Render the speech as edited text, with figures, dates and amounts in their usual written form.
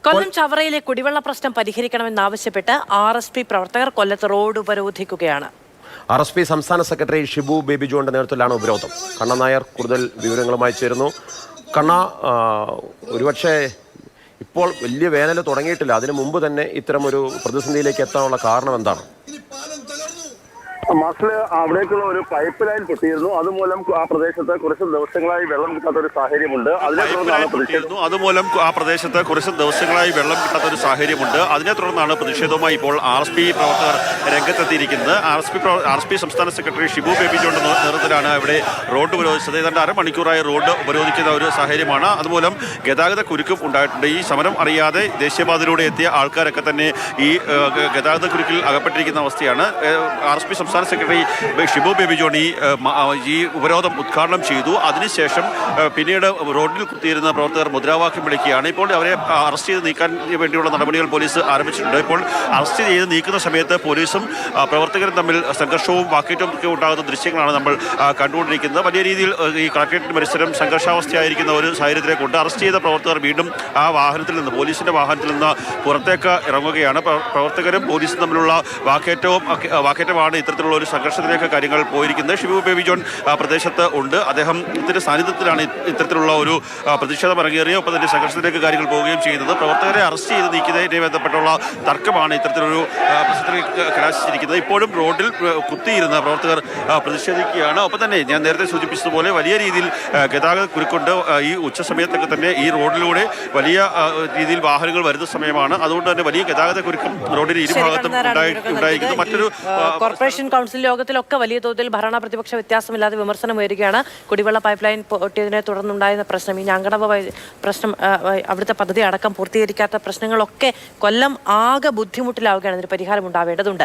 കൊല്ലം ചവറയിലെ കുടിവെള്ള പ്രശ്നം പരിഹരിക്കണമെന്നാവശ്യപ്പെട്ട് RSP പ്രവർത്തകർ കൊല്ലത്ത് റോഡ് ഉപരോധിക്കുകയാണ്. RSP സംസ്ഥാന സെക്രട്ടറി ഷിബു ബേബി ജോണിന്റെ നേതൃത്വത്തിലാണ് ഉപരോധം. കണ്ണ നായർ കൂടുതൽ വിവരങ്ങളുമായി ചേരുന്നു. കണ്ണ, ഒരുപക്ഷെ ഇപ്പോൾ വലിയ വേനൽ തുടങ്ങിയിട്ടില്ല, അതിനു മുമ്പ് തന്നെ ഇത്തരമൊരു പ്രതിസന്ധിയിലേക്ക് എത്താനുള്ള കാരണം എന്താണ്? മാസില് അവിടേക്കുള്ള ഒരു പൈപ്പ് ലൈൻ പൊട്ടിയിരുന്നു. അതുമൂലം ആ പ്രദേശത്ത് കുറച്ച് ദിവസങ്ങളായി വെള്ളം കിട്ടാത്ത ഒരു സാഹചര്യമുണ്ട്. അതിനെ തുടർന്നാണ് പ്രതിഷേധവുമായി ഇപ്പോൾ RSP പ്രവർത്തകർ രംഗത്തെത്തിയിരിക്കുന്നത്. RSP സംസ്ഥാന സെക്രട്ടറി ഷിബു ബേബി ജോണിന്റെ നേതൃത്വത്തിലാണ് ഇവിടെ റോഡ് ഉപരോധിച്ചത്. ഏതാണ്ട് അരമണിക്കൂറായി റോഡ് ഉപരോധിക്കുന്ന ഒരു സാഹചര്യമാണ്. അതുമൂലം ഗതാഗത കുരുക്കും ഉണ്ടായിട്ടുണ്ട്. ഈ സമരം അറിയാതെ ദേശീയപാതയിലൂടെ എത്തിയ ആൾക്കാരൊക്കെ തന്നെ ഈ ഗതാഗത കുരുക്കിൽ അകപ്പെട്ടിരിക്കുന്ന അവസ്ഥയാണ്. RSP സംസ്ഥാന സെക്രട്ടറി ഷിബു ബേബി ജോൺ ഈ ഉപരോധം ഉദ്ഘാടനം ചെയ്തു. അതിനുശേഷം പിന്നീട് റോഡിൽ കുത്തിയിരുന്ന പ്രവർത്തകർ മുദ്രാവാക്യം വിളിക്കുകയാണ്. ഇപ്പോൾ അവരെ അറസ്റ്റ് ചെയ്ത് നീക്കാൻ വേണ്ടിയുള്ള നടപടികൾ പോലീസ് ആരംഭിച്ചിട്ടുണ്ട്. ഇപ്പോൾ അറസ്റ്റ് ചെയ്ത് നീക്കുന്ന സമയത്ത് പോലീസും പ്രവർത്തകരും തമ്മിൽ സംഘർഷവും വാക്കേറ്റവും ഒക്കെ ഉണ്ടാകുന്ന ദൃശ്യങ്ങളാണ് നമ്മൾ കണ്ടുകൊണ്ടിരിക്കുന്നത്. വലിയ രീതിയിൽ ഈ കളക്ടറേറ്റ് പരിസരം സംഘർഷാവസ്ഥയായിരിക്കുന്ന ഒരു സാഹചര്യത്തിലേക്കുണ്ട്. അറസ്റ്റ് ചെയ്ത പ്രവർത്തകർ വീണ്ടും ആ വാഹനത്തിൽ നിന്ന്, പോലീസിന്റെ വാഹനത്തിൽ നിന്ന് പുറത്തേക്ക് ഇറങ്ങുകയാണ്. പ്രവർത്തകരും പോലീസും തമ്മിലുള്ള വാക്കേറ്റമാണ് ഇത്തരത്തിലുള്ള ഒരു സംഘർഷത്തിലേക്ക് കാര്യങ്ങൾ പോയിരിക്കുന്നത്. ഷിബു ബേബി ജോൺ പ്രദേശത്ത് ഉണ്ട്. അദ്ദേഹത്തിന്റെ സാന്നിധ്യത്തിലാണ് ഇത്തരത്തിലുള്ള ഒരു പ്രതിഷേധം അരങ്ങേറിയ, ഒപ്പം തന്നെ സംഘർഷത്തിലേക്ക് കാര്യങ്ങൾ പോവുകയും ചെയ്യുന്നത്. പ്രവർത്തകരെ അറസ്റ്റ് ചെയ്ത് നീക്കിയതുമായി ബന്ധപ്പെട്ടുള്ള തർക്കമാണ് ഇത്തരത്തിലൊരു പ്രശ്നത്തിലേക്ക് കലാശിച്ചിരിക്കുന്നത്. ഇപ്പോഴും റോഡിൽ കുത്തിയിരുന്ന പ്രവർത്തകർ പ്രതിഷേധിക്കുകയാണ്. ഒപ്പം തന്നെ ഞാൻ നേരത്തെ സൂചിപ്പിച്ചതുപോലെ വലിയ രീതിയിൽ ഗതാഗത കുരുക്കുണ്ട്. ഈ ഉച്ച സമയത്തൊക്കെ തന്നെ ഈ റോഡിലൂടെ വലിയ രീതിയിൽ വാഹനങ്ങൾ വരുന്ന സമയമാണ്. അതുകൊണ്ട് തന്നെ വലിയ ഗതാഗത കുരുക്കും റോഡിന് ഇരുഭാഗത്തും ഉണ്ടായിരിക്കുന്നു. മറ്റൊരു കോർപ്പറേഷൻ കൗൺസിൽ യോഗത്തിലൊക്കെ വലിയ തോതിൽ ഭരണ പ്രതിപക്ഷ വ്യത്യാസമില്ലാതെ വിമർശനം ഉയരുകയാണ്. കുടിവെള്ള പൈപ്പ് ലൈൻ പൊട്ടിയതിനെ തുടർന്നുണ്ടായിരുന്ന പ്രശ്നം, ഈ ഞാങ്കടവ് പ്രശ്നം, അവിടുത്തെ പദ്ധതി അടക്കം പൂർത്തീകരിക്കാത്ത പ്രശ്നങ്ങളൊക്കെ കൊല്ലം ആകെ ബുദ്ധിമുട്ടിലാവുകയാണ്. ഇതിന് പരിഹാരം ഉണ്ടാവേണ്ടതുണ്ട്.